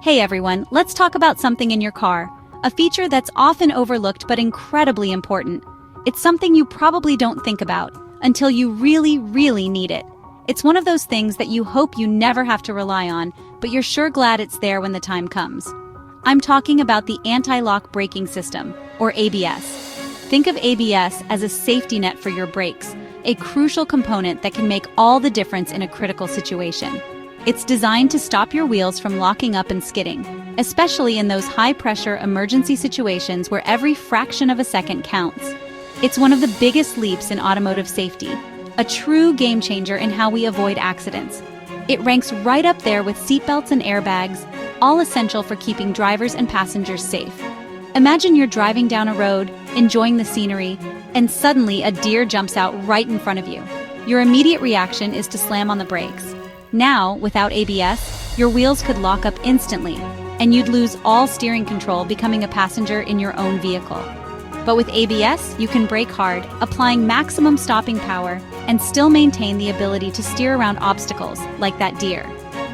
Hey everyone, let's talk about something in your car. A feature that's often overlooked but incredibly important. It's something you probably don't think about until you really need it. It's one of those things that you hope you never have to rely on, but you're sure glad it's there when the time comes. I'm talking about the anti-lock braking system, or ABS. Think of ABS as a safety net for your brakes, a crucial component that can make all the difference in a critical situation. It's designed to stop your wheels from locking up and skidding, especially in those high-pressure emergency situations where every fraction of a second counts. It's one of the biggest leaps in automotive safety, a true game-changer in how we avoid accidents. It ranks right up there with seatbelts and airbags, all essential for keeping drivers and passengers safe. Imagine you're driving down a road, enjoying the scenery, and suddenly a deer jumps out right in front of you. Your immediate reaction is to slam on the brakes. Now, without ABS, your wheels could lock up instantly, and you'd lose all steering control, becoming a passenger in your own vehicle. But with ABS, you can brake hard, applying maximum stopping power, and still maintain the ability to steer around obstacles, like that deer.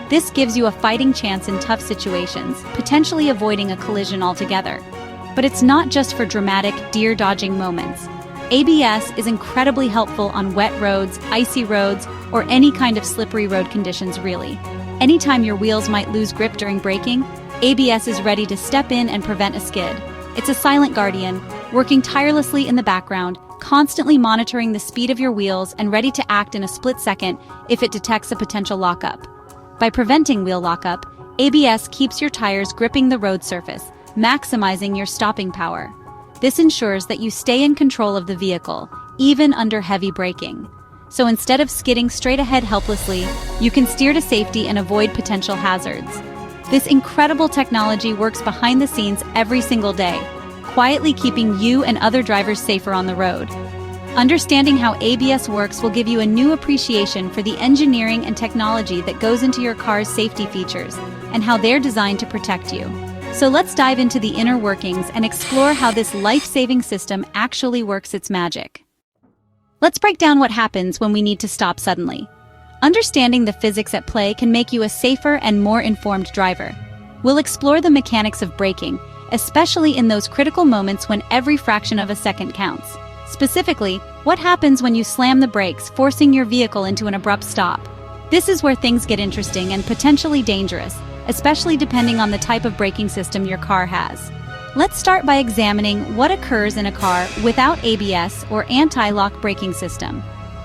This gives you a fighting chance in tough situations, potentially avoiding a collision altogether. But it's not just for dramatic, deer-dodging moments. ABS is incredibly helpful on wet roads, icy roads, or any kind of slippery road conditions, really. Anytime your wheels might lose grip during braking, ABS is ready to step in and prevent a skid. It's a silent guardian, working tirelessly in the background, constantly monitoring the speed of your wheels and ready to act in a split second if it detects a potential lockup. By preventing wheel lockup, ABS keeps your tires gripping the road surface, maximizing your stopping power. This ensures that you stay in control of the vehicle, even under heavy braking. So instead of skidding straight ahead helplessly, you can steer to safety and avoid potential hazards. This incredible technology works behind the scenes every single day, quietly keeping you and other drivers safer on the road. Understanding how ABS works will give you a new appreciation for the engineering and technology that goes into your car's safety features and how they're designed to protect you. So let's dive into the inner workings and explore how this life-saving system actually works its magic. Let's break down what happens when we need to stop suddenly. Understanding the physics at play can make you a safer and more informed driver. We'll explore the mechanics of braking, especially in those critical moments when every fraction of a second counts. Specifically, what happens when you slam the brakes, forcing your vehicle into an abrupt stop? This is where things get interesting and potentially dangerous, especially depending on the type of braking system your car has. Let's start by examining what occurs in a car without ABS or anti-lock braking system.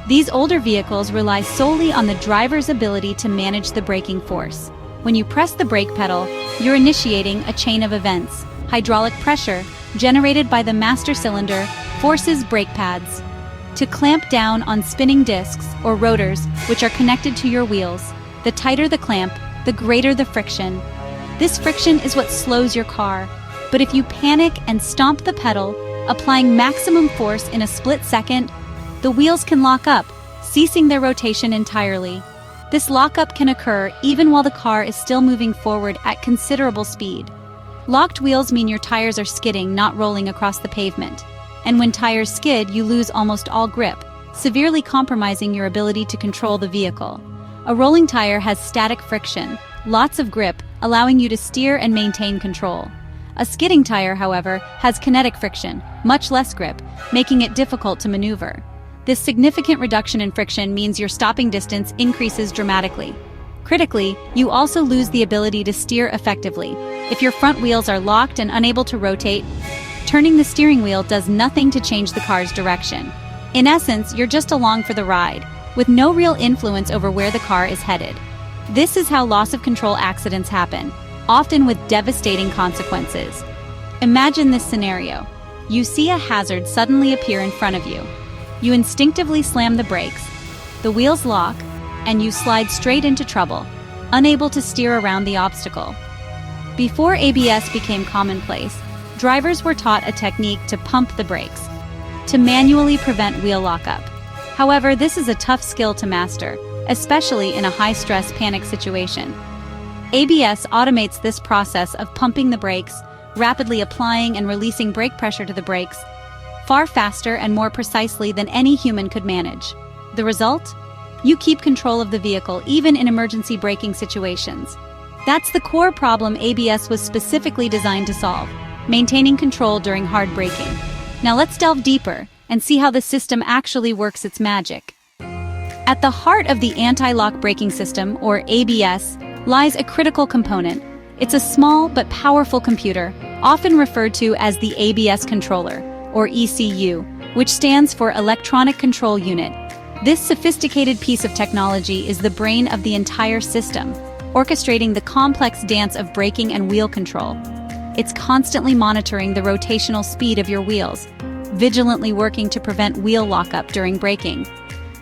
These older vehicles rely solely on the driver's ability to manage the braking force. When you press the brake pedal, you're initiating a chain of events. Hydraulic pressure, generated by the master cylinder, forces brake pads to clamp down on spinning discs or rotors which are connected to your wheels. The tighter the clamp, the greater the friction. This friction is what slows your car. But if you panic and stomp the pedal, applying maximum force in a split second, the wheels can lock up, ceasing their rotation entirely. This lockup can occur even while the car is still moving forward at considerable speed. Locked wheels mean your tires are skidding, not rolling across the pavement. And when tires skid, you lose almost all grip, severely compromising your ability to control the vehicle. A rolling tire has static friction, lots of grip, allowing you to steer and maintain control. A skidding tire, however, has kinetic friction, much less grip, making it difficult to maneuver. This significant reduction in friction means your stopping distance increases dramatically. Critically, you also lose the ability to steer effectively. If your front wheels are locked and unable to rotate, turning the steering wheel does nothing to change the car's direction. In essence, you're just along for the ride, with no real influence over where the car is headed. This is how loss of control accidents happen, often with devastating consequences. Imagine this scenario. You see a hazard suddenly appear in front of you. You instinctively slam the brakes, the wheels lock, and you slide straight into trouble, unable to steer around the obstacle. Before ABS became commonplace, drivers were taught a technique to pump the brakes, to manually prevent wheel lockup. However, this is a tough skill to master, especially in a high-stress panic situation. ABS automates this process of pumping the brakes, rapidly applying and releasing brake pressure to the brakes, far faster and more precisely than any human could manage. The result? You keep control of the vehicle even in emergency braking situations. That's the core problem ABS was specifically designed to solve: maintaining control during hard braking. Now let's delve deeper and see how the system actually works its magic. At the heart of the anti-lock braking system, or ABS, lies a critical component. It's a small but powerful computer, often referred to as the ABS controller, or ECU, which stands for Electronic Control Unit. This sophisticated piece of technology is the brain of the entire system, orchestrating the complex dance of braking and wheel control. It's constantly monitoring the rotational speed of your wheels, vigilantly working to prevent wheel lockup during braking.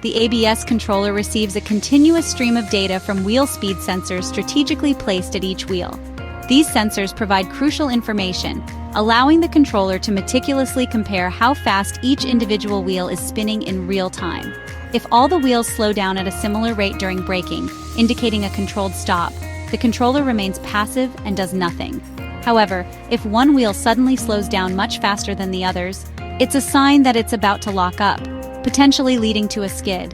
The ABS controller receives a continuous stream of data from wheel speed sensors strategically placed at each wheel. These sensors provide crucial information, allowing the controller to meticulously compare how fast each individual wheel is spinning in real time. If all the wheels slow down at a similar rate during braking, indicating a controlled stop, the controller remains passive and does nothing. However, if one wheel suddenly slows down much faster than the others, it's a sign that it's about to lock up, potentially leading to a skid.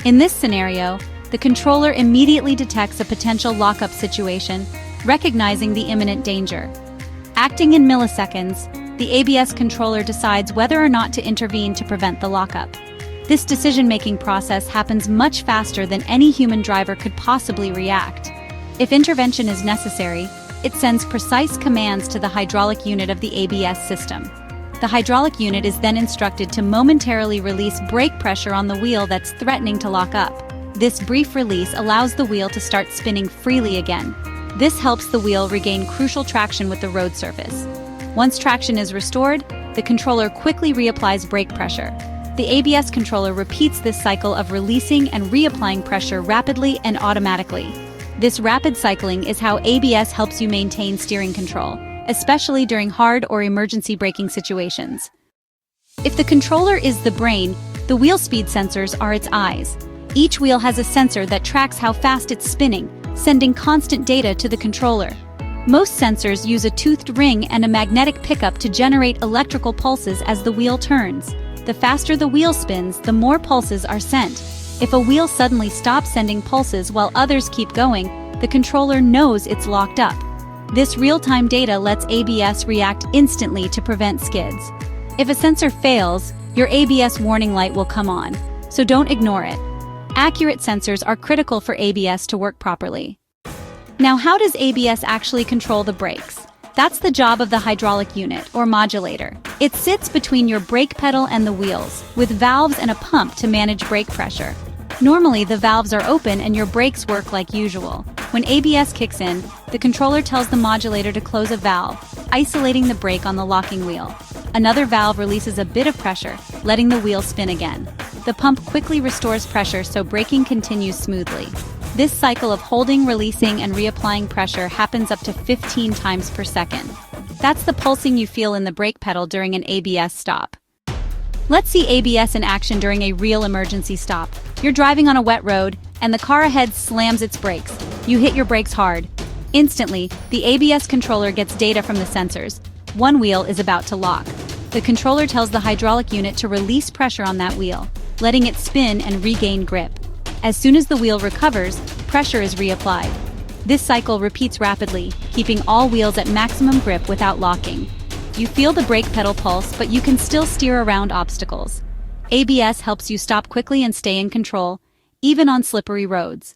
In this scenario, the controller immediately detects a potential lockup situation, recognizing the imminent danger. Acting in milliseconds, the ABS controller decides whether or not to intervene to prevent the lockup. This decision-making process happens much faster than any human driver could possibly react. If intervention is necessary, it sends precise commands to the hydraulic unit of the ABS system. The hydraulic unit is then instructed to momentarily release brake pressure on the wheel that's threatening to lock up. This brief release allows the wheel to start spinning freely again. This helps the wheel regain crucial traction with the road surface. Once traction is restored, the controller quickly reapplies brake pressure. The ABS controller repeats this cycle of releasing and reapplying pressure rapidly and automatically. This rapid cycling is how ABS helps you maintain steering control, especially during hard or emergency braking situations. If the controller is the brain, the wheel speed sensors are its eyes. Each wheel has a sensor that tracks how fast it's spinning, sending constant data to the controller. Most sensors use a toothed ring and a magnetic pickup to generate electrical pulses as the wheel turns. The faster the wheel spins, the more pulses are sent. If a wheel suddenly stops sending pulses while others keep going, the controller knows it's locked up. This real-time data lets ABS react instantly to prevent skids. If a sensor fails, your ABS warning light will come on, so don't ignore it. Accurate sensors are critical for ABS to work properly. Now, how does ABS actually control the brakes? That's the job of the hydraulic unit, or modulator. It sits between your brake pedal and the wheels, with valves and a pump to manage brake pressure. Normally, the valves are open and your brakes work like usual. When ABS kicks in, the controller tells the modulator to close a valve, isolating the brake on the locking wheel. Another valve releases a bit of pressure, letting the wheel spin again. The pump quickly restores pressure so braking continues smoothly. This cycle of holding, releasing, and reapplying pressure happens up to 15 times per second. That's the pulsing you feel in the brake pedal during an ABS stop. Let's see ABS in action during a real emergency stop. You're driving on a wet road, and the car ahead slams its brakes. You hit your brakes hard. Instantly, the ABS controller gets data from the sensors. One wheel is about to lock. The controller tells the hydraulic unit to release pressure on that wheel, letting it spin and regain grip. As soon as the wheel recovers, pressure is reapplied. This cycle repeats rapidly, keeping all wheels at maximum grip without locking. You feel the brake pedal pulse, but you can still steer around obstacles. ABS helps you stop quickly and stay in control, even on slippery roads.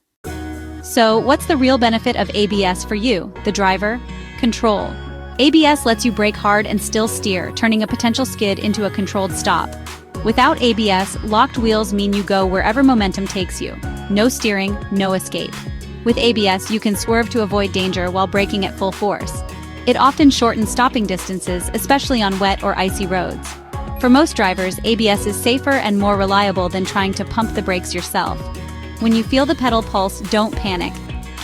So, what's the real benefit of ABS for you, the driver? Control. ABS lets you brake hard and still steer, turning a potential skid into a controlled stop. Without ABS, locked wheels mean you go wherever momentum takes you. No steering, no escape. With ABS, you can swerve to avoid danger while braking at full force. It often shortens stopping distances, especially on wet or icy roads. For most drivers, ABS is safer and more reliable than trying to pump the brakes yourself. When you feel the pedal pulse, don't panic.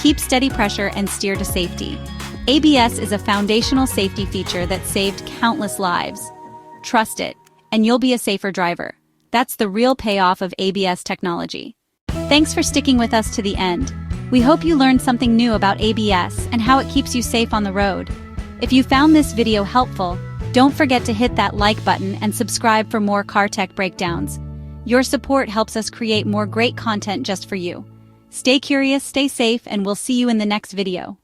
Keep steady pressure and steer to safety. ABS is a foundational safety feature that saved countless lives. Trust it, and you'll be a safer driver. That's the real payoff of ABS technology. Thanks for sticking with us to the end. We hope you learned something new about ABS and how it keeps you safe on the road. If you found this video helpful, don't forget to hit that like button and subscribe for more car tech breakdowns. Your support helps us create more great content just for you. Stay curious, stay safe, and we'll see you in the next video.